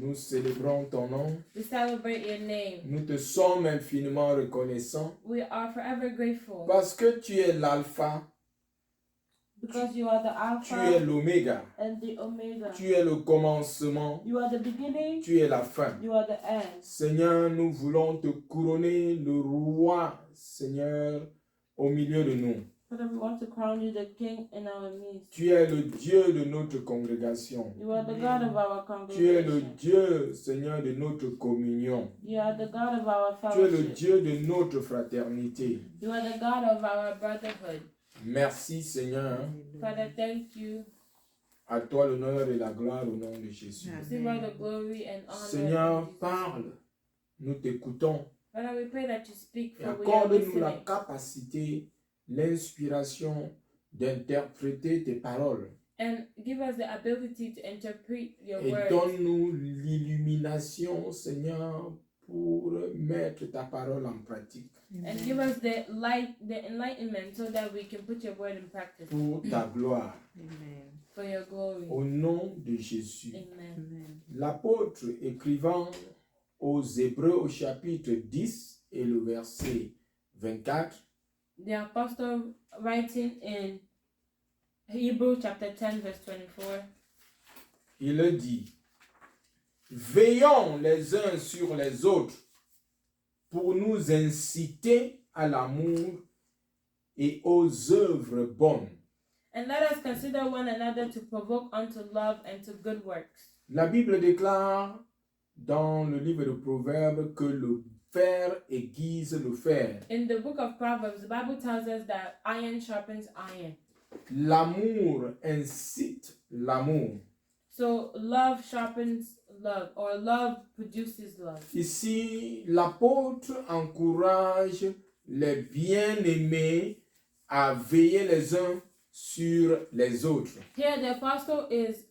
Nous célébrons ton nom. We celebrate your name. Nous te sommes infiniment reconnaissants We are forever grateful parce que tu es l'alpha, because you are the tu es Alpha l'oméga, and the Omega. tu es le commencement, You are the beginning, tu es la fin. you are the end. Seigneur, nous voulons te couronner le roi, Seigneur, au milieu de nous. Father, we want to crown you the King in our midst. Tu es le Dieu de notre congrégation. You are the God of our Tu es le congregation. Dieu, Seigneur, de notre communion. You are the God of our Tu es le fellowship. Dieu de notre fraternité. You are the God of our brotherhood. Merci, Seigneur. Father, thank you. À toi l'honneur et la gloire au nom de Jésus. Receive all the glory and honor. Seigneur, in Jesus' parle. name. Nous t'écoutons. Father, we pray that you speak Et for we are accorde-nous la listening. capacité, l'inspiration d'interpréter tes paroles. And give us the ability to interpret your Et words. donne-nous l'illumination, Seigneur, pour mettre ta parole en pratique. And give us the light, the enlightenment, so that we can put your word in practice Pour ta gloire. for your glory. Au nom de Jésus. Amen. L'apôtre écrivant aux Hébreux au chapitre 10 et le verset 24, The apostle writing in Hebrews chapter 10 verse 24, il le dit, veillons les uns sur les autres pour nous inciter à l'amour et aux œuvres bonnes. and let us consider one another to provoke unto love and to good works. La Bible déclare dans le livre de Proverbes que le fer aiguise le fer. In the book of Proverbs, the Bible tells us that iron sharpens iron. L'amour incite l'amour. So love sharpens love, or love produces love. Ici, l'apôtre encourage les bien-aimés à veiller les uns sur les autres. Here the apostle is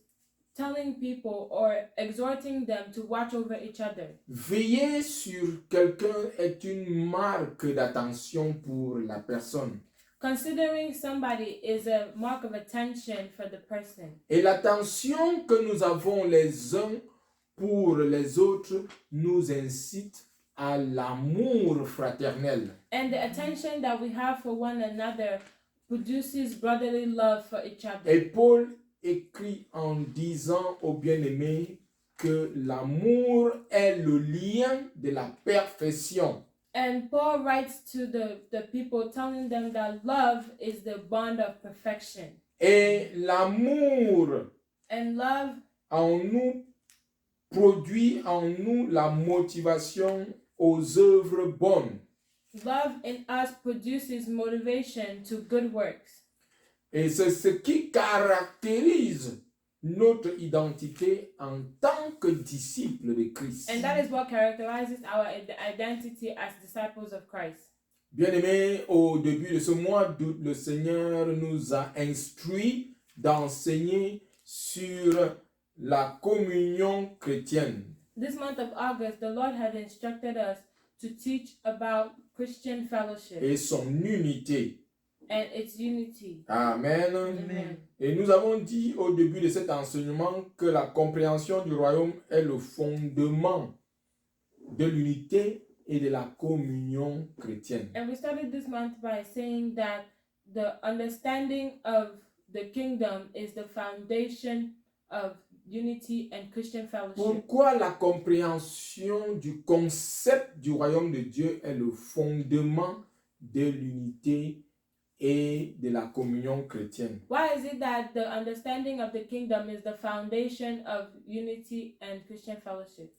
telling people or exhorting them to watch over each other. Veiller sur quelqu'un est une marque d'attention pour la personne. Considering somebody is a mark of attention for the person. Et l'attention que nous avons les uns pour les autres nous incite à l'amour fraternel. And the attention that we have for one another produces brotherly love for each other. Et Paul écrit en disant aux bien-aimés que l'amour est le lien de la perfection. And Paul writes to the people telling them that love is the bond of perfection. Et l'amour And love en nous produit en nous la motivation aux œuvres bonnes. Love in us produces motivation to good works. Et c'est ce qui caractérise notre identité en tant que disciples de Christ. And that is what characterizes our identity as disciples of Christ. Bien-aimés, au début de ce mois d'août, le Seigneur nous a instruits d'enseigner sur la communion chrétienne. This month of August, the Lord had instructed us to teach about Christian fellowship Et son unité. and its unity. Amen. Amen. Et nous avons dit au début de cet enseignement que la compréhension du royaume est le fondement de l'unité et de la communion chrétienne. And we started this month by saying that the understanding of the kingdom is the foundation of unity and Christian fellowship. Pourquoi la compréhension du concept du royaume de Dieu est le fondement de l'unité et de la communion chrétienne? Why is it that the understanding of the kingdom is the foundation of unity and Christian fellowship?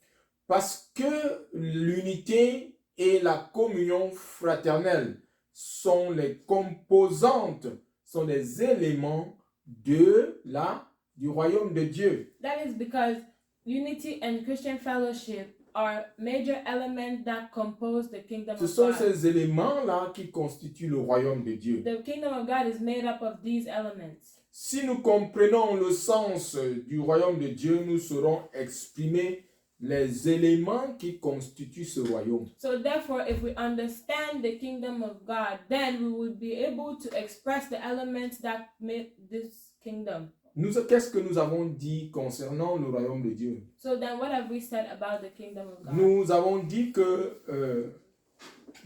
Parce que l'unité et la communion fraternelle sont les composantes, sont les éléments du royaume de Dieu. That is because unity and Christian fellowship are major elements that compose the kingdom Ce of sont God. ces éléments-là qui constituent le royaume de Dieu. The kingdom of God is made up of these elements. Si nous comprenons le sens du royaume de Dieu, nous saurons exprimer les éléments qui constituent ce royaume. So therefore, if we understand the kingdom of God, then we will be able to express the elements that make this kingdom. qu'est-ce que nous avons dit concernant le royaume de Dieu? So then what have we said about the kingdom of God? Nous avons dit que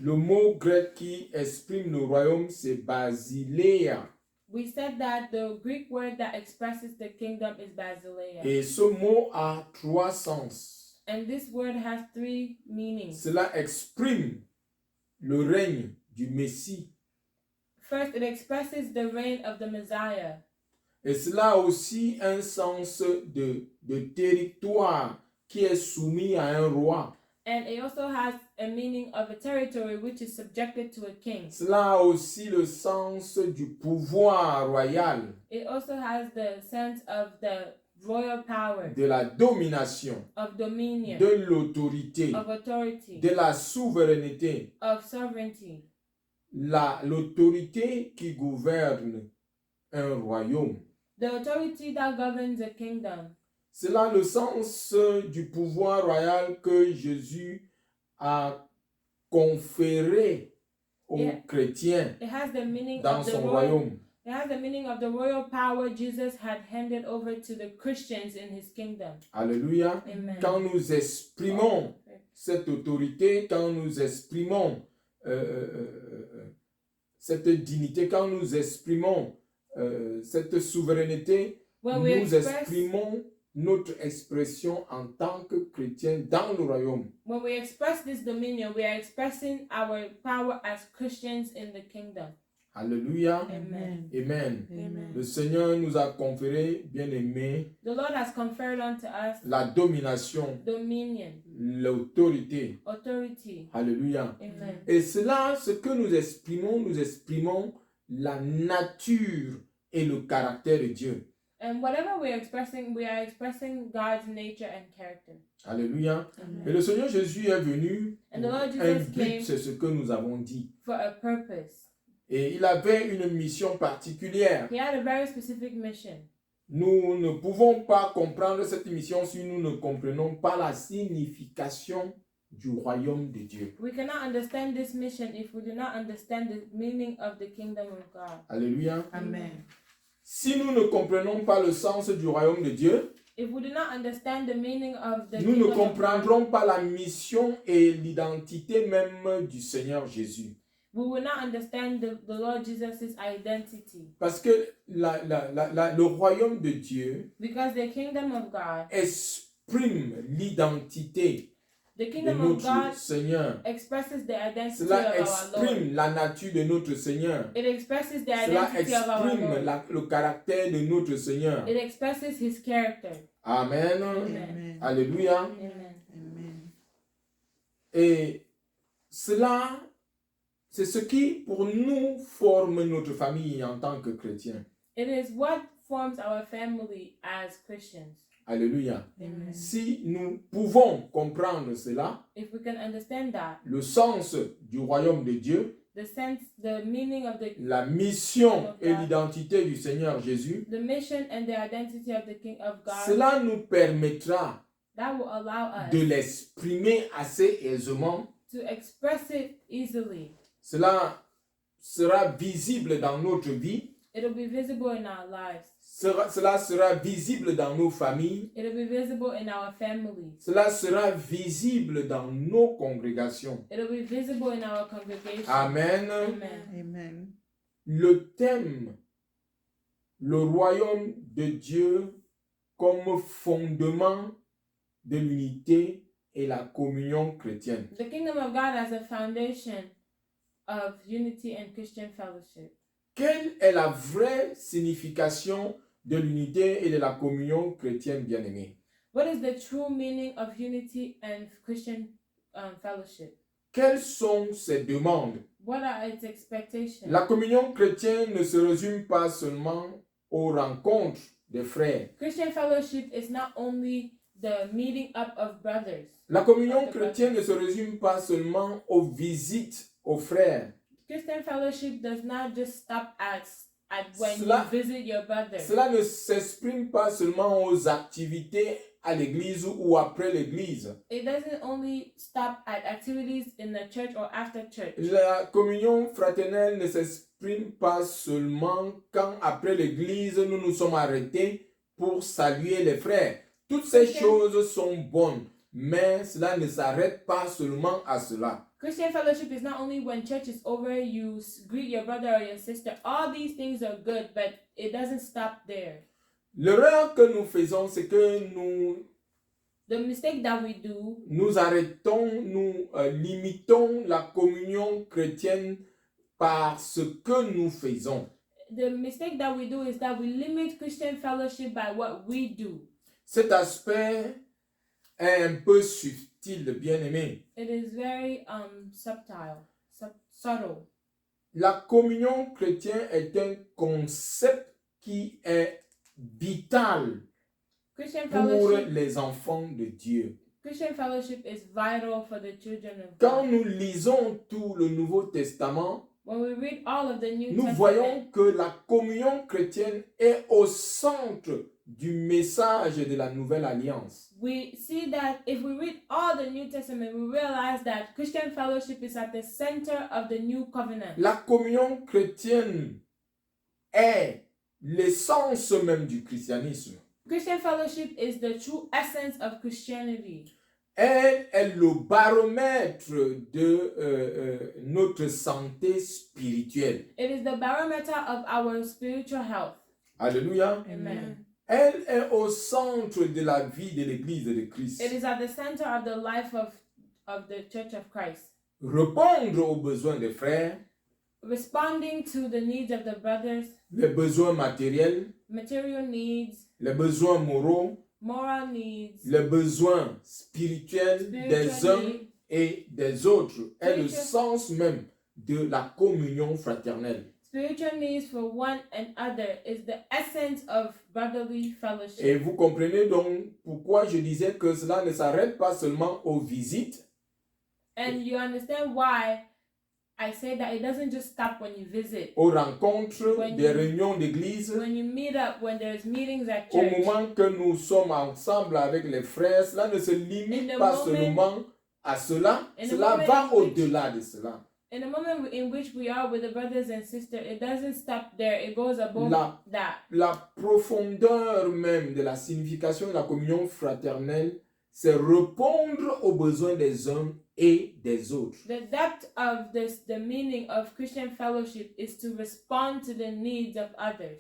le mot grec qui exprime le royaume, c'est basileia. We said that the Greek word that expresses the kingdom is basileia. Et ce mot a 3 sens. And this word has 3 meanings. Cela exprime le règne du Messie. First, it expresses the reign of the Messiah. Et cela a aussi un sens de territoire qui est soumis à un roi. And it also has a meaning of a territory which is subjected to a king. Cela a aussi le sens du pouvoir royal, It also has the sense of the royal power, de la domination, of dominion, de l'autorité, of authority, de la souveraineté. of sovereignty. L'autorité qui gouverne un royaume. The authority that governs a kingdom. C'est là le sens du pouvoir royal que Jésus a conféré aux chrétiens It has the meaning dans of the son royal. royaume. It has the meaning of the royal power Jesus had handed over to the Christians in his kingdom. Alléluia. Amen. Quand nous exprimons cette autorité, quand nous exprimons cette dignité, quand nous exprimons cette souveraineté, When we nous express, exprimons notre expression en tant que chrétien dans le royaume. when we express this dominion, we are expressing our power as Christians in the kingdom. Alléluia. Amen. Amen. Amen. Le Seigneur nous a conféré, bien-aimés, The Lord has conferred unto us la domination, dominion, l'autorité. authority. Alléluia. Amen. Et cela, ce que nous exprimons la nature et le caractère de Dieu. And whatever we are expressing God's nature and character. Alléluia. Amen. Et le Seigneur Jésus est venu And the pour Lord un Jesus but, came c'est ce que nous avons dit. for a purpose. Et il avait une mission particulière. He had a very specific mission. Nous ne pouvons pas comprendre cette mission si nous ne comprenons pas la signification du royaume de Dieu. We cannot understand this mission if we do not understand the meaning of the kingdom of God. Alléluia. Amen. Si nous ne comprenons pas le sens du royaume de Dieu, If we do not understand the meaning of the nous ne kingdom of God, comprendrons pas la mission et l'identité même du Seigneur Jésus. we will not understand the Lord Jesus' identity. Parce que le royaume de Dieu Because the kingdom of God, exprime l'identité the de kingdom of notre God Seigneur. expresses the identity Cela of our Lord. exprime la nature de notre Seigneur. It expresses the Cela identity of our exprime Lord. le caractère de notre Seigneur. It expresses his character. Amen. Amen. Alléluia. Amen. Amen. Et cela, c'est ce qui, pour nous, forme notre famille en tant que chrétiens. It is what forms our family as Christians. Alléluia. Amen. Si nous pouvons comprendre cela, If we can understand that, le sens du royaume de Dieu, the meaning of la mission et l'identité du Seigneur Jésus, the mission and the identity of the King of God, cela nous permettra that will allow us de l'exprimer assez aisément. to express it easily. Cela sera visible dans notre vie. It'll be visible in our lives. Cela sera visible dans nos familles. It'll be visible in our families. Cela sera visible dans nos congrégations. It'll be visible in our congregation. Amen. Amen. Amen. Le thème, le royaume de Dieu comme fondement de l'unité et la communion chrétienne. The kingdom of God as a foundation of unity and Christian fellowship. Quelle est la vraie signification de l'unité et de la communion chrétienne bien-aimée? What is the true meaning of unity and Christian fellowship? Quelles sont ses demandes? What are its expectations? La communion chrétienne ne se résume pas seulement aux rencontres des frères. Christian fellowship is not only the meeting up of brothers. La communion chrétienne ne se résume pas seulement aux visites aux frères. Christian fellowship does not just stop at when Cela- you visit your brother. Cela ne s'exprime pas seulement aux activités à l'église ou après l'église. It doesn't only stop at activities in the church or after church. La communion fraternelle ne s'exprime s'exprime pas seulement quand après l'église nous nous sommes arrêtés pour saluer les frères. Toutes ces Ok. choses sont bonnes, mais cela ne s'arrête pas seulement à cela. Christian fellowship is not only when church is over, you greet your brother or your sister. All these things are good, but it doesn't stop there. L'erreur que nous faisons, c'est que The mistake that we do, nous arrêtons, nous limitons la communion chrétienne par ce que nous faisons. the mistake that we do is that we limit Christian fellowship by what we do. Cet aspect est un peu subtil, bien-aimé. It is very subtle. La communion chrétienne est un concept qui est vital Christian pour fellowship, les enfants de Dieu. Christian fellowship is vital for the children of Quand God. nous lisons tout le Nouveau Testament, When we read all of the New nous Testament, voyons que la communion chrétienne est au centre du message de la nouvelle alliance. we see that if we read all the New Testament, we realize that Christian fellowship is at the center of the new covenant. La communion chrétienne est l'essence même du christianisme. Christian fellowship is the true essence of Christianity. Elle est le baromètre de notre santé spirituelle. It is the barometer of our spiritual health. Alléluia. Amen. Elle est au centre de la vie de l'Église de Christ. It is at the center of the life of the Church of Christ. Répondre aux besoins des frères, Responding to the needs of the brothers, les besoins matériels, material needs, les besoins moraux, moral needs, les besoins spirituels des spiritual uns needs, et des autres est le Spiritual- sens même de la communion fraternelle. spiritual needs for one and other is the essence of brotherly fellowship. Et vous comprenez donc pourquoi je disais que cela ne s'arrête pas seulement aux visites, And you understand why I say that it doesn't just stop when you visit. aux rencontres, When des you- réunions d'église, When you meet up, when there's meetings at au church, moment que nous sommes ensemble avec les frères, cela ne se In limite the pas moment- seulement à cela, In the cela moment va in which- au-delà de cela. in the moment in which we are with the brothers and sisters, it doesn't stop there. It goes above that. La profondeur même de la signification de la communion fraternelle, c'est répondre aux besoins des uns et des autres. The depth of the meaning of Christian fellowship is to respond to the needs of others.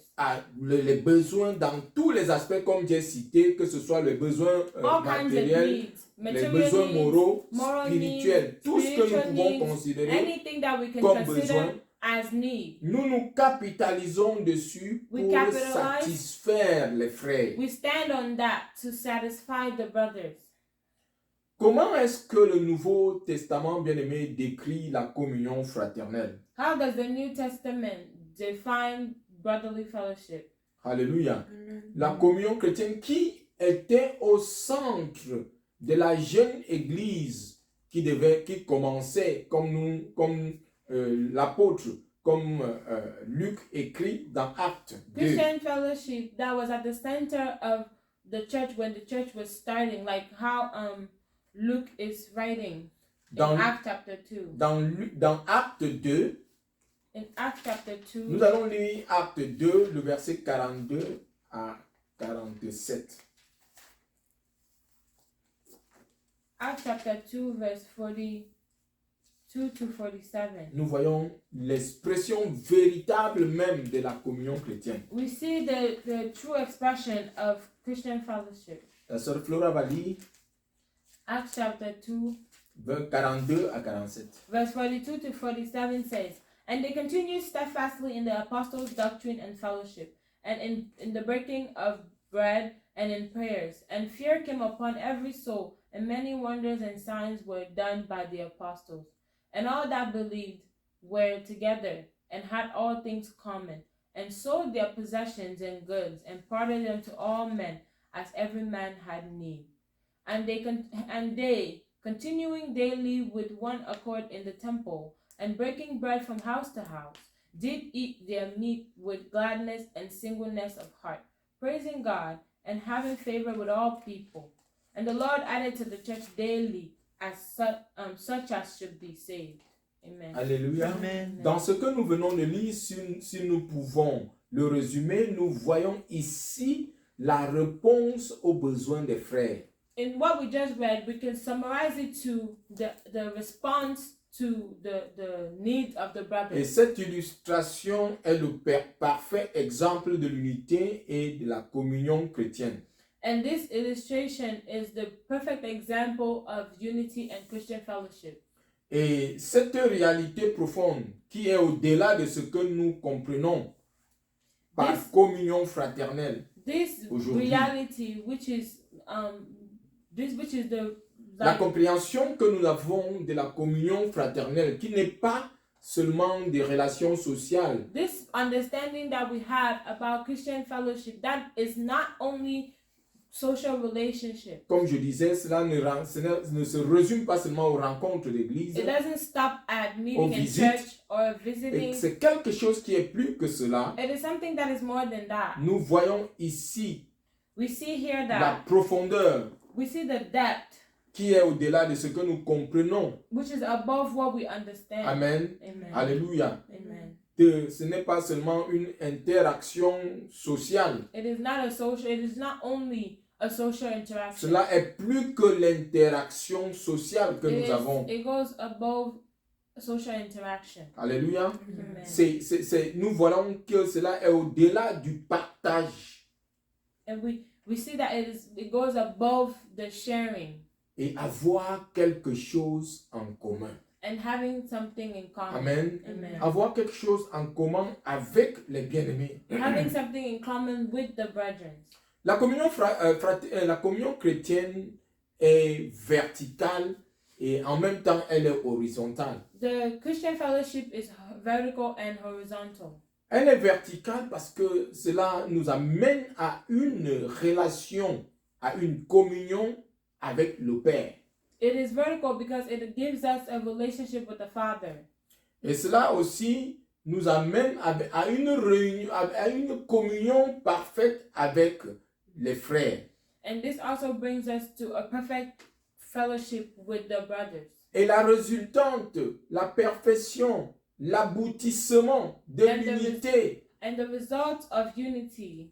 Les besoins dans tous les aspects comme j'ai cité, que ce soit les besoins All kinds of matériels, needs, les material besoins needs, moraux, moral spirituels, needs, tout ce que nous spiritual pouvons needs, considérer anything that we can comme consider besoin, as need. nous nous capitalisons dessus We pour capitalize. satisfaire les frères. We stand on that to satisfy the brothers. Comment est-ce que le Nouveau Testament, bien-aimé, décrit la communion fraternelle? How does the New Testament define brotherly fellowship? Alléluia. La communion chrétienne qui était au centre de la jeune église qui commençait comme l'apôtre, comme Luc écrit dans Actes 2. Christian fellowship that was at the center of the church when the church was starting, like how Luke is writing in Dans, Acts chapter 2. dans Actes 2, In Acts chapter 2, nous allons lire Actes 2, le verset 42 à 47. Acts chapter 2, verse 42 to 47. Nous voyons l'expression véritable même de la communion chrétienne. We see the true expression of Christian fellowship. La sœur Flora va lire Acts chapter 2, 42 à 47. verse 42 to 47 says, And they continued steadfastly in the apostles' doctrine and fellowship, and in the breaking of bread and in prayers. And fear came upon every soul, and many wonders and signs were done by the apostles. And all that believed were together, and had all things common, and sold their possessions and goods, and parted them to all men, as every man had need. And they continuing daily with one accord in the temple, and breaking bread from house to house, did eat their meat with gladness and singleness of heart, praising God, and having favor with all people. And the Lord added to the church daily as such as should be saved. Amen. Alléluia. Amen. Dans ce que nous venons de lire, si nous pouvons le résumer, nous voyons ici la réponse aux besoins des frères. In what we just read, we can summarize it to the response to the needs of the Et brothers. cette illustration est le parfait exemple de l'unité et de la communion chrétienne. And this illustration is the perfect example of unity and Christian fellowship. Et cette réalité profonde qui est au-delà de ce que nous comprenons par This- communion fraternelle, This Aujourd'hui. reality, which is the la compréhension que nous avons de la communion fraternelle, qui n'est pas seulement des relations sociales, this understanding that we have about Christian fellowship, that is not only social relationship. comme je disais, cela ne se résume pas seulement aux rencontres d'église, It doesn't stop at meeting in visites. church or et visiting. c'est quelque chose qui est plus que cela. It is something that is more than that. Nous voyons ici We see here la that profondeur we see the depth, qui est au-delà de ce que nous comprenons. which is above what we understand. Amen. Amen. Alléluia. Amen. Ce n'est pas seulement une interaction sociale. It is not only a social interaction. Cela est plus que l'interaction sociale que nous avons. It goes above social interaction. Alléluia. Amen. Nous voyons que cela est au-delà du partage And we see that it goes above the sharing et avoir quelque chose en commun. and having something in common. Amen. Amen. Avoir quelque chose en commun avec les bien-aimés. Having something in common with the brethren. La communion chrétienne est verticale et en même temps elle est horizontale. The Christian fellowship is vertical and horizontal. Elle est verticale parce que cela nous amène à une relation, à une communion avec le Père. It is vertical because it gives us a relationship with the Father. Et cela aussi nous amène à une réunion, à une communion parfaite avec les frères. And this also brings us to a perfect fellowship with the brothers. Et la résultante, la perfection, l'aboutissement de And the l'unité, And the result of unity,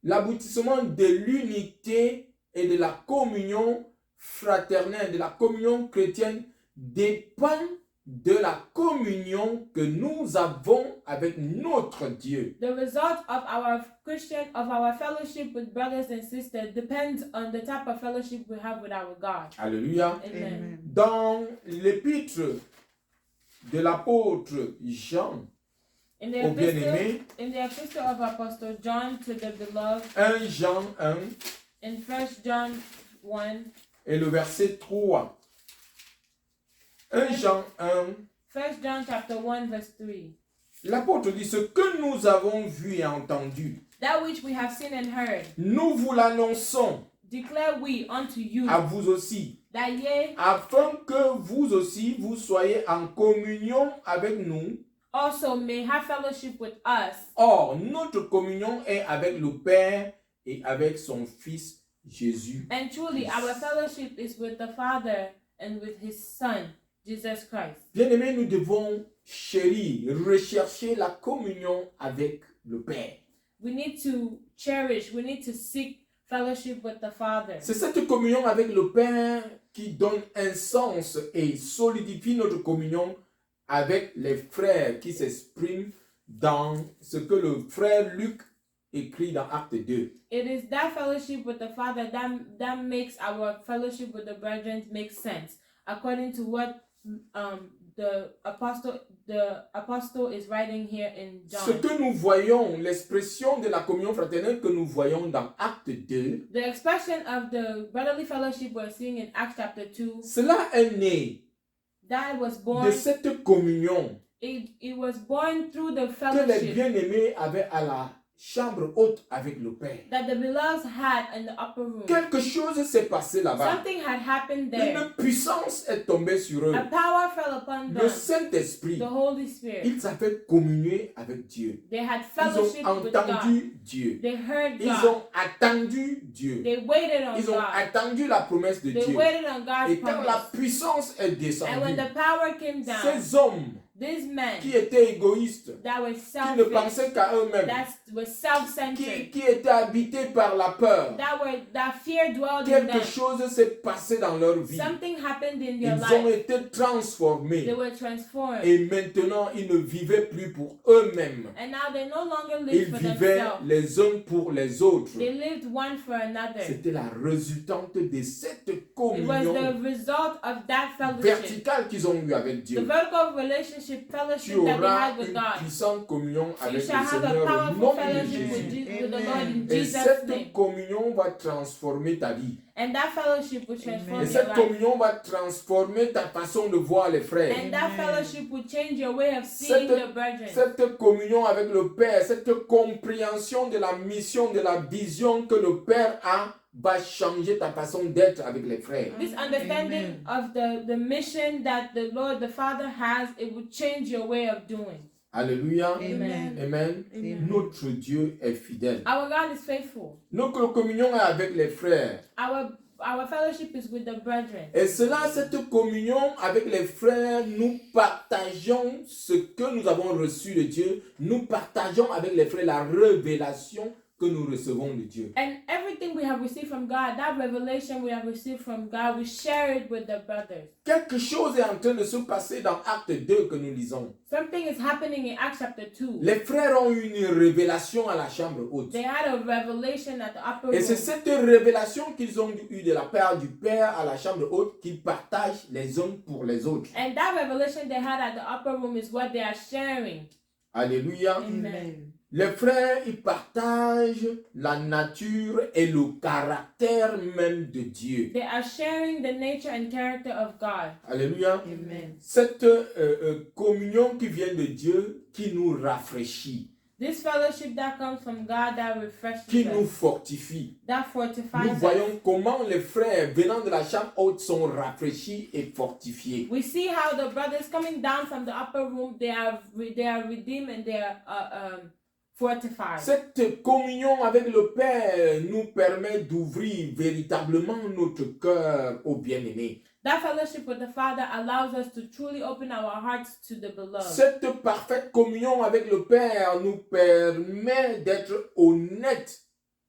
l'aboutissement de l'unité et de la communion fraternelle, de la communion chrétienne dépend de la communion que nous avons avec notre Dieu. the result of our fellowship with brothers and sisters depends on the type of fellowship we have with our God. Alléluia. Amen. Amen. Dans l'épître de l'apôtre Jean In the au bien-aimé, epistle of Apostle John to the beloved, 1 Jean 1 in 1 John 1, et le verset 3. 1 Jean 1, 1 John chapter 1 verse 3. l'apôtre dit: ce que nous avons vu et entendu, That which we have seen and heard, nous vous l'annonçons declare we unto you, à vous aussi, that ye afin que vous aussi vous soyez en communion avec nous. also may have fellowship with us. Or, notre communion est avec le Père et avec son Fils Jésus. And truly, our fellowship is with the Father and with His Son, Jesus Christ. Bien-aimés, nous devons chérir, rechercher la communion avec le Père. We need to cherish, we need to seek fellowship with the Father. C'est cette communion avec le Père qui donne un sens et solidifie notre communion avec les frères qui s'expriment dans ce que le frère Luc écrit dans Acte 2. It is that fellowship with the Father that makes our fellowship with the brethren make sense, according to what the apostle is writing here in Ce John. que nous voyons, l'expression de la communion fraternelle que nous voyons dans Acte 2, The expression of the brotherly fellowship we're seeing in Acts chapter 2, cela est né that was born, de cette communion it was born through the que les fellowship bien-aimés avaient chambre haute avec le Père. that the beloved had in the upper room. Quelque chose s'est passé là-bas. Something had happened there. Une puissance est tombée sur eux. A power fell upon Le them, Saint-Esprit, the Holy Spirit. ils avaient communié avec Dieu. They had Ils fellowship ont with God. entendu Dieu. They heard Ils God. ont attendu Dieu. They waited on Ils ont God. attendu la promesse de They Dieu. waited on God's Et quand la promise. puissance est And when descendue, the power came down, ces hommes these men qui étaient égoïstes, that were qui ne selfish, pensaient qu'à eux-mêmes, that were self-centered, qui étaient habités par la peur, that fear dwelled in quelque them, chose s'est passé dans leur vie. something happened in Ils their ont life. été transformés. They were transformed. Et maintenant, ils ne vivaient plus pour eux-mêmes. And now they no longer live Ils for vivaient themselves. les uns pour les autres. They lived one for another. C'était la résultante de cette It was communion the result of that fellowship. verticale qu'ils ont eue avec The Dieu. vertical relationship Tu fellowship that they auras had with une God. puissante communion You avec shall le have a Seigneur au powerful nom de fellowship with, Jésus. with the Lord in Et Jesus' cette name. communion va transformer ta vie. And that fellowship will transform Et your cette life. communion va transformer ta façon de voir les frères. And that fellowship will change your way of seeing the brethren. Cette communion avec le Père, cette compréhension de la mission, de la vision que le Père a, va changer ta façon d'être avec les frères. This understanding of the mission that the Lord, the Father has, it will change your way of doing. Alléluia. Amen. Amen. Amen. Notre Dieu est fidèle. Our God is faithful. Notre communion est avec les frères. Our fellowship is with the brethren. Et cela, cette communion avec les frères, nous partageons ce que nous avons reçu de Dieu. Nous partageons avec les frères la révélation que nous recevons de Dieu. And everything we have received from God, that revelation we have received from God, we share it with the brothers. Quelque chose est en train de se passer dans Acte 2 que nous lisons. Something is happening in Acts chapter 2. Les frères ont eu une révélation à la chambre haute. They had a revelation at the upper Et room. c'est cette révélation qu'ils ont eue de la part du Père à la chambre haute qu'ils partagent les uns pour les autres. And that revelation they had at the upper room is what they are sharing. Alléluia. Amen. Les frères, ils partagent la nature et le caractère même de Dieu. They are sharing the nature and character of God. Alléluia. Amen. Cette communion qui vient de Dieu, qui nous rafraîchit, This fellowship that comes from God that refreshes qui nous us, fortifie. that Nous fortifies us. voyons comment les frères venant de la chambre haute sont rafraîchis et fortifiés. We see how the brothers coming down from the upper room, they are redeemed and they are fortified. Cette communion avec le Père nous permet d'ouvrir véritablement notre cœur au bien-aimé. That fellowship with the Father allows us to truly open our hearts to the beloved. Cette parfaite communion avec le Père nous permet d'être honnêtes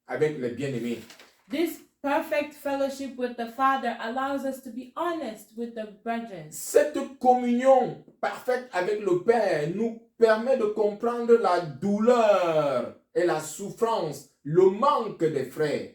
avec les bien-aimés. This perfect fellowship with the Father allows us to be honest with the brethren. Cette communion parfaite avec le Père nous permet de comprendre la douleur et la souffrance, le manque des frères.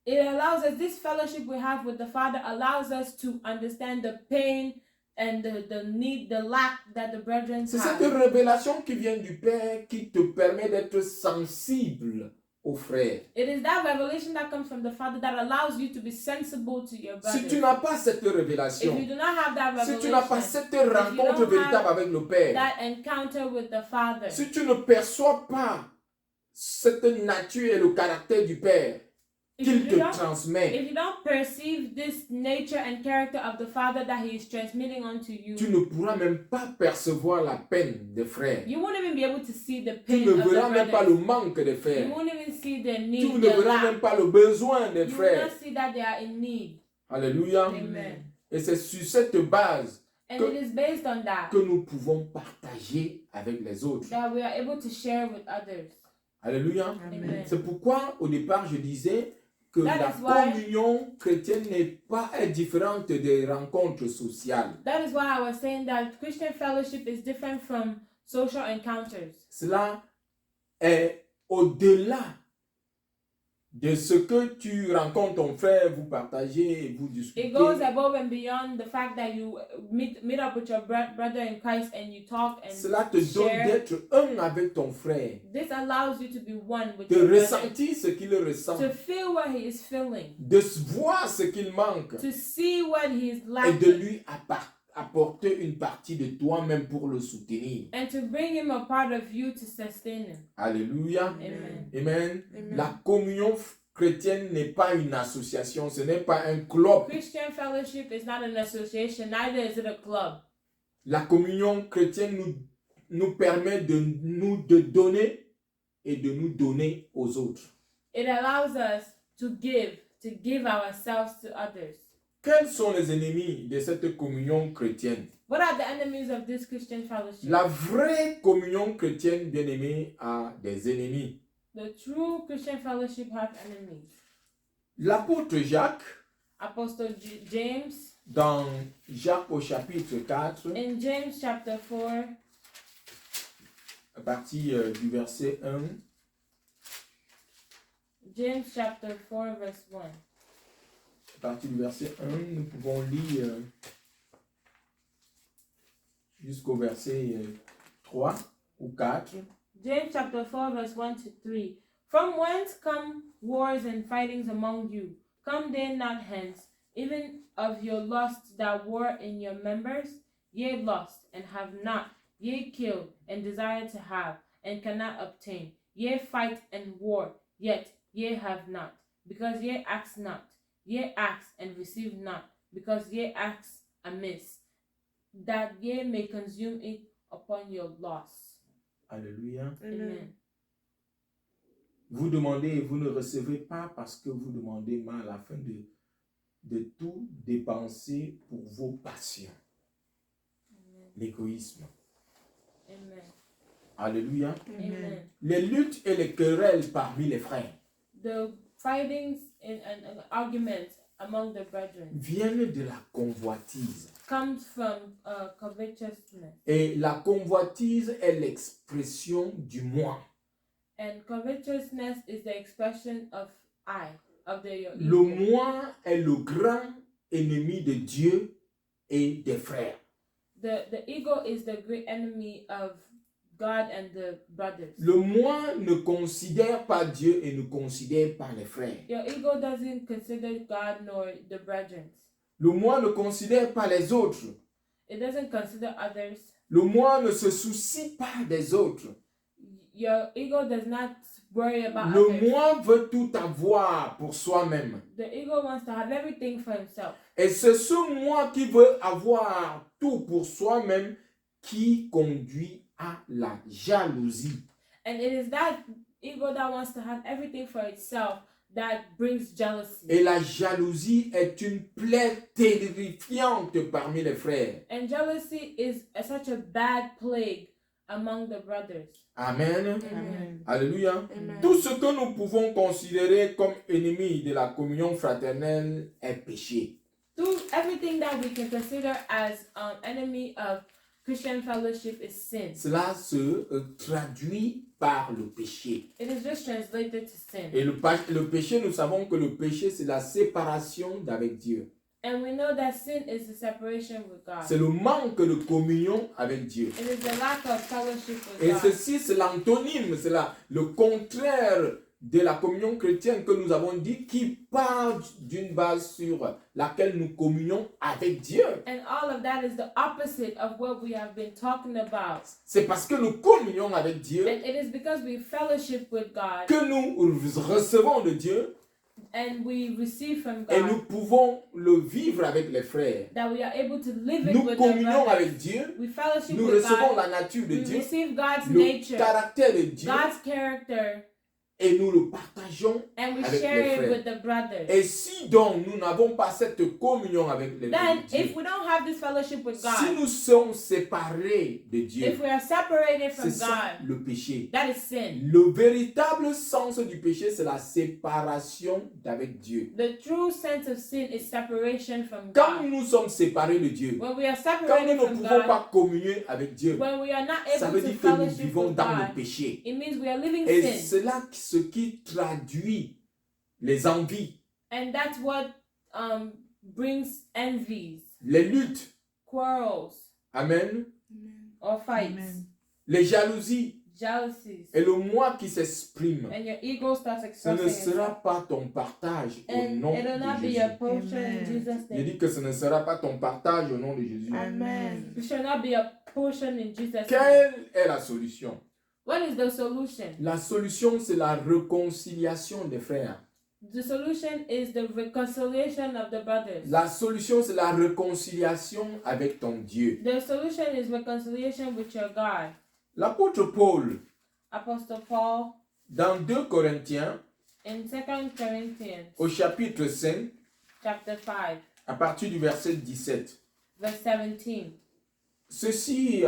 It allows us, this fellowship we have with the Father allows us to understand the pain and the need, the lack that the brethren C'est cette have. révélation qui vient du Père qui te permet d'être sensible aux frères. It is that revelation that comes from the Father that allows you to be sensible to your Si tu brothers. n'as pas cette If révélation, you do not have that si tu n'as pas revelation, cette rencontre véritable avec le Père, that encounter with the Father, si tu ne perçois pas cette nature et le caractère du Père if qu'il you te do not transmet, If you don't perceive this nature and character of the Father that He is transmitting onto you, tu ne pourras même pas percevoir la peine des frères. you won't even be able to see the Tu pain ne of the verras même pas brothers. le manque des You frères. won't even see the Tu need, ne the verras lack. même pas le besoin des You will frères. not see that they are in need. Alléluia. Amen. Et c'est sur cette base And Que- it is based on that que nous pouvons partager avec les autres. that we are able to share with others. Alléluia. Amen. C'est pourquoi au départ je disais que That la is why- communion chrétienne est différente des rencontres sociales. That is why I was saying that Christian fellowship is different from social encounters. Cela est au-delà de ce que tu rencontres ton frère, vous partagez et vous discutez. It goes above and beyond the fact that you meet up with your brother in Christ and you talk and Cela te donne share. d'être un avec ton frère, This allows you to be one with de your brother, ressentir ce qu'il ressent, to feel what he is feeling, de voir ce qu'il manque to see what he is et de lacking, lui apporter une partie de toi-même pour le soutenir. and to bring him a part of you to sustain him. Alléluia. Amen. Amen. Amen. La communion chrétienne n'est pas une association, ce n'est pas un club. Christian fellowship is not an association, neither is it a club. La communion chrétienne nous permet de donner et de nous donner aux autres. It allows us to give ourselves to others. Quels sont les ennemis de cette communion chrétienne? What are the enemies of this Christian fellowship? La vraie communion chrétienne, bien-aimée, a des ennemis. The true Christian fellowship have enemies. L'apôtre Jacques, Apostle James, dans Jacques au chapitre 4, in James chapter 4, à partir du verset 1, James chapter 4 verse 1. à partir du verset 1, nous pouvons lire jusqu'au verset 3 ou 4. James chapter 4 verse 1 to 3. From whence come wars and fightings among you? Come they not hence, even of your lusts that war in your members? Ye lust, and have not. Ye kill, and desire to have, and cannot obtain. Ye fight and war, yet ye have not, because ye ask not. Ye ask and receive not, because ye ask amiss, that ye may consume it upon your loss. Alléluia. Amen. Vous demandez et vous ne recevez pas parce que vous demandez mal afin de tout dépenser pour vos passions. L'égoïsme. Amen. Alléluia. Amen. Les luttes et les querelles parmi les frères The fightings and arguments among the brethren viennent de la convoitise. comes from covetousness. Et la convoitise est l'expression du moi. And covetousness is the expression of I, of the your Le ego. moi est le grand ennemi de Dieu et des frères. The ego is the great enemy of God and the brothers. Le moi ne considère pas Dieu et ne considère pas les frères. Your ego doesn't consider God nor the brethren. Le moi ne considère pas les autres. It doesn't consider others. Le moi ne se soucie pas des autres. Your ego does not worry about Le others. moi veut tout avoir pour soi-même. The ego wants to have everything for himself. Et c'est ce moi qui veut avoir tout pour soi-même qui conduit à la jalousie. And it is that ego that wants to have everything for itself that brings jealousy. Et la jalousie est une plaie terrifiante parmi les frères. And jealousy is such a bad plague among the brothers. Amen. Amen. Alléluia. Amen. Tout ce que nous pouvons considérer comme ennemi de la communion fraternelle est péché. Everything that we can consider as enemy of Christian fellowship is sin. Cela se traduit par le péché. It is just translated to sin. Et le péché, nous savons que le péché, c'est la séparation d'avec Dieu. And we know that sin is the separation with God. C'est le manque de communion avec Dieu. It is the lack of fellowship with Et God. ceci, c'est l'antonyme, c'est le contraire de la communion chrétienne que nous avons dit, qui part d'une base sur laquelle nous communions avec Dieu. And all of that is the opposite of what we have been talking about. C'est parce que nous communions avec Dieu And it is because we fellowship with God que nous recevons de Dieu and we receive from et nous God pouvons le vivre avec les frères. that we are able to live it Nous with the communions brothers. avec Dieu, We fellowship nous with recevons God. la nature de We Dieu, receive God's le nature, caractère de Dieu God's character, et nous le partageons. and we Avec share les it frères. with the brothers. Et si donc nous n'avons pas cette communion avec les Then, Dieu, if we don't have this fellowship with si God, nous sommes séparés de Dieu, if we are separated from c'est ça God, le péché. that is sin. Le véritable sens du péché, c'est la séparation d'avec Dieu. The true sense of sin is separation from Quand God. nous sommes séparés de Dieu, When we are quand nous separated ne from pouvons God, pas communier avec Dieu, when we are not ça able veut to dire que nous fellowship vivons with dans le God, péché. it means we are living Et sin. c'est là ce qui traduit les envies, And that's what brings envies, les luttes, quarrels, amen, or fights, Amen. les jalousies, jealousies, Et le moi qui s'exprime, and your ego starts ce ne expressing itself. sera pas ton partage au And nom it'll not de be Jésus. your portion in Amen. Jesus' Je name. dis que ce ne sera pas ton partage au nom de Jésus. Amen. It shall not be a portion in Jesus' name. Quelle est la solution? What is the solution? La solution, c'est la réconciliation des frères. The solution is the reconciliation of the brothers. La solution, c'est la réconciliation avec ton Dieu. The solution is reconciliation with your God. L'apôtre Paul, Apostle Paul dans 2 Corinthiens, in 2 Corinthians au chapitre 5, chapter 5, à partir du verset 17, verse 17. ceci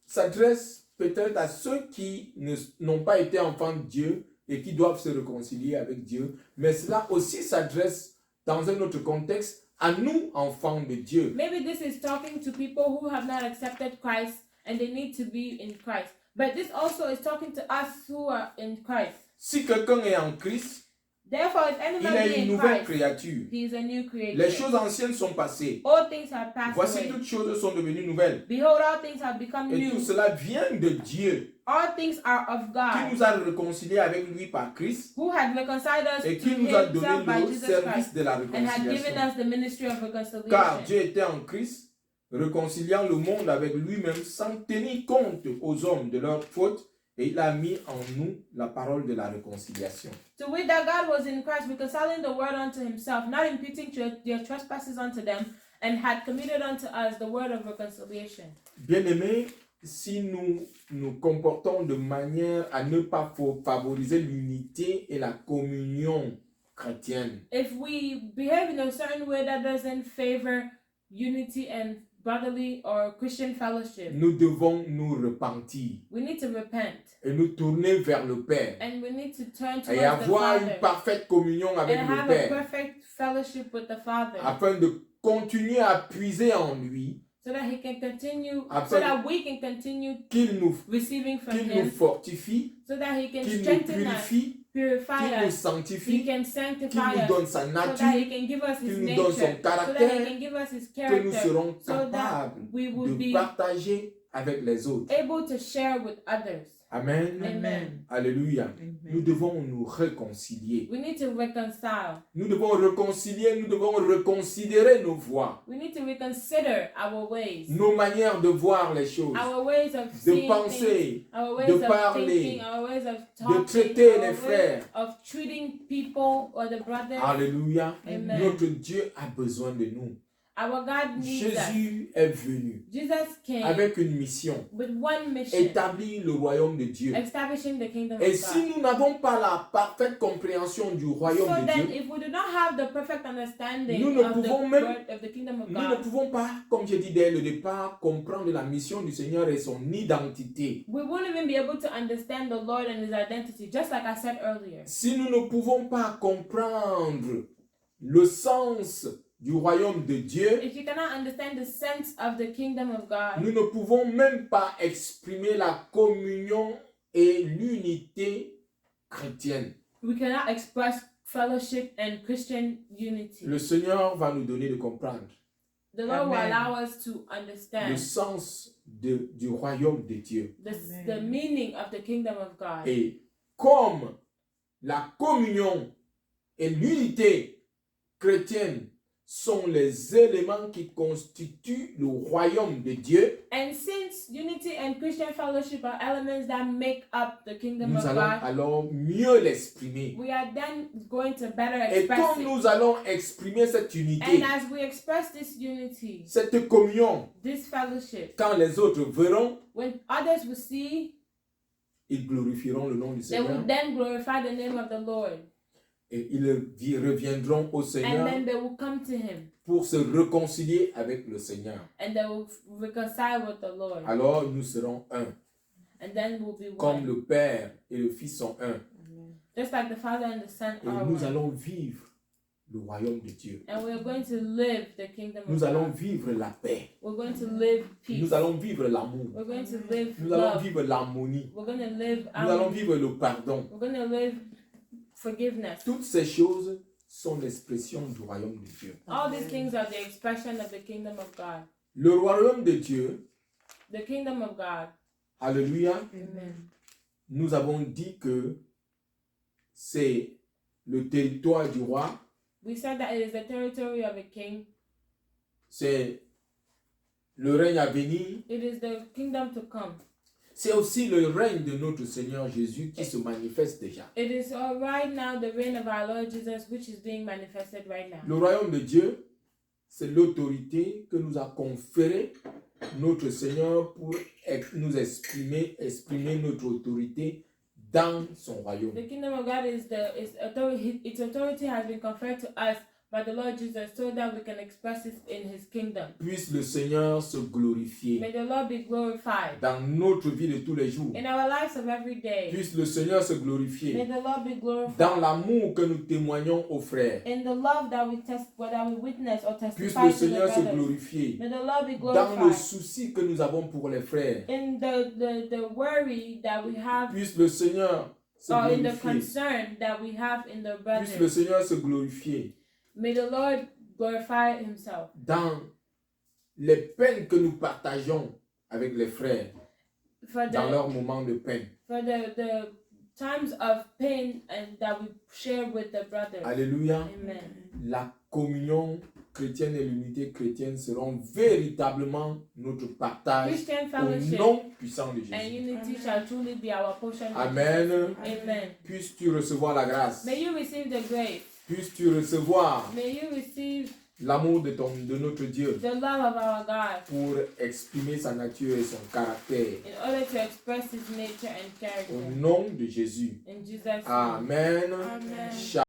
s'adresse peut-être à ceux qui n'ont pas été enfants de Dieu et qui doivent se réconcilier avec Dieu, mais cela aussi s'adresse dans un autre contexte à nous, enfants de Dieu. Maybe this is talking to people who have not accepted Christ and they need to be in Christ. But this also is talking to us who are in Christ. Si quelqu'un est en Christ, Therefore, if il anybody est be une in nouvelle Christ, créature. he is a new Les creation. choses anciennes sont passées. All things have passed Voici away. toutes choses sont devenues nouvelles. Behold, all things have become Et tout new. cela vient de Dieu, All things are of qui God, nous a réconciliés avec lui par Christ who had reconciled us et to qui nous a donné himself by le Jesus service Christ de la and had given réconciliation. us the ministry of Car reconciliation. Dieu était en Christ, réconciliant le monde avec lui-même sans tenir compte aux hommes de leurs fautes, et il a mis en nous la parole de la réconciliation. To wit that God was in Christ, reconciling the world unto himself, not imputing their trespasses unto them, and had committed unto us the word of reconciliation. Bien-aimés, si nous nous comportons de manière à ne pas favoriser l'unité et la communion chrétienne, If we behave in a certain way that doesn't favor unity and brotherly or Christian fellowship, nous devons nous repentir we need to repent et nous tourner vers le Père and we need to turn towards et the avoir une Father parfaite communion avec and le have a Père perfect fellowship with the Father, afin de continuer à puiser en lui, so that he can continue, Afin- so that we can continue qu'il nous, receiving from qu'il nous him, fortifie, so that he can qu'il nous strengthen us, purifie, purify qu'il nous us, he sanctifie, can qu'il sanctify nous us, donne sa so that nature, he can give us his qu'il nous donne son nature, so that he caractère, can give us his que nous character, serons so that capables we will de be partager avec les autres. able to share with others. Amen. Amen. Alléluia. Nous Amen. devons nous réconcilier. We need to reconcile. Nous devons réconcilier, nous devons reconsidérer nos voies, We need to reconsider our ways, nos manières de voir les choses, our ways of de seeing things, penser, our ways de of parler, thinking, our ways of talking, traiter our les way frères. of treating people or the brothers. Alléluia. Amen. Notre Dieu a besoin de nous. Our God needs us. Jésus est venu Jesus came avec une mission, with one mission, établir le royaume de Dieu. establishing the kingdom Et of si God. nous n'avons pas la parfaite compréhension du So royaume de then, Dieu, if we do not have the perfect understanding Nous ne of the pouvons même- word of the kingdom of nous ne God, pouvons pas, comme j'ai dit dès le départ, comprendre la mission du Seigneur et son identité. we won't even be able to understand the Lord and His identity, just like I said earlier. Si nous ne pouvons pas comprendre le sens du royaume de Dieu, If you cannot understand the sense of the kingdom of God, nous ne pouvons même pas exprimer la communion et l'unité chrétienne. we cannot express fellowship and Christian unity. Le Seigneur va nous donner de comprendre The Lord will Amen. allow us to le understand sens du royaume de Dieu. the Amen. meaning of the kingdom of God. Et comme la communion et l'unité chrétienne sont les éléments qui constituent le royaume de Dieu, And since unity and Christian fellowship are elements that make up the kingdom nous of allons God, alors mieux l'exprimer. we are then going to better Et express quand it. nous allons exprimer cette unité, And as we express this unity, cette communion, this fellowship, quand les autres verront, when others will see, ils glorifieront le nom du they will Seigneur then glorify the name of the Lord. et ils reviendront au And Seigneur then they will come to Him pour se réconcilier avec le Seigneur. and they will reconcile with the Lord. Alors nous serons un, And then we'll be comme one. le Père et le Fils sont un. Just like the Father and the Son Et are nous one. allons vivre le royaume de Dieu. And we're going to live the kingdom of Nous allons God. vivre la paix. We're going to live peace. Nous allons vivre l'amour. We're going to live Nous allons love. vivre l'harmonie. We're going to live Nous allons harmony. vivre le pardon. We're going to live forgiveness. Toutes ces choses sont l'expression du royaume de Dieu. All these things are the expression of the kingdom of God. Le royaume de Dieu The kingdom of God Alléluia. Amen. Nous avons dit que c'est le territoire du roi, We said that it is the territory of a king. c'est le règne à venir, It is the kingdom to come. c'est aussi le règne de notre Seigneur Jésus qui se manifeste déjà. It is right now the reign of our Lord Jesus, which is being manifested right now. Le royaume de Dieu, c'est l'autorité que nous a conférée notre Seigneur pour nous exprimer notre autorité dans son royaume. The kingdom of God is authority. Its authority has been conferred to us by the Lord Jesus, so that we can express it in His kingdom. Puisse le Seigneur se glorifier May the Lord be glorified dans notre vie de tous les jours. in our lives of every day. Puisse le Seigneur se May glorifier the Lord be glorified dans l'amour que nous témoignons aux frères. in the love that we witness or Puisse testify le to the Seigneur se brothers. glorifier May the Lord be dans le glorified souci que nous avons pour les frères. in the worry that we have, Puisse le Seigneur se or in the glorifier. concern that we have in the Puisse le brothers. Seigneur se glorifier May the Lord glorify Himself dans les peines que nous partageons avec les frères, for dans the leurs moments de peine. the times of pain and that we share with the brothers. Alléluia. Amen. La communion chrétienne et l'unité chrétienne seront véritablement notre partage Christian au fellowship nom puissant de and Jésus. unity shall truly be our portion. Amen. Amen. Puisses-tu recevoir la grâce. May you receive the grace. Puisses-tu recevoir May you receive l'amour de notre Dieu the love of our God pour exprimer sa nature et son caractère. in order to express His nature and Au character. nom de Jésus. In Jesus' name. Amen. Amen.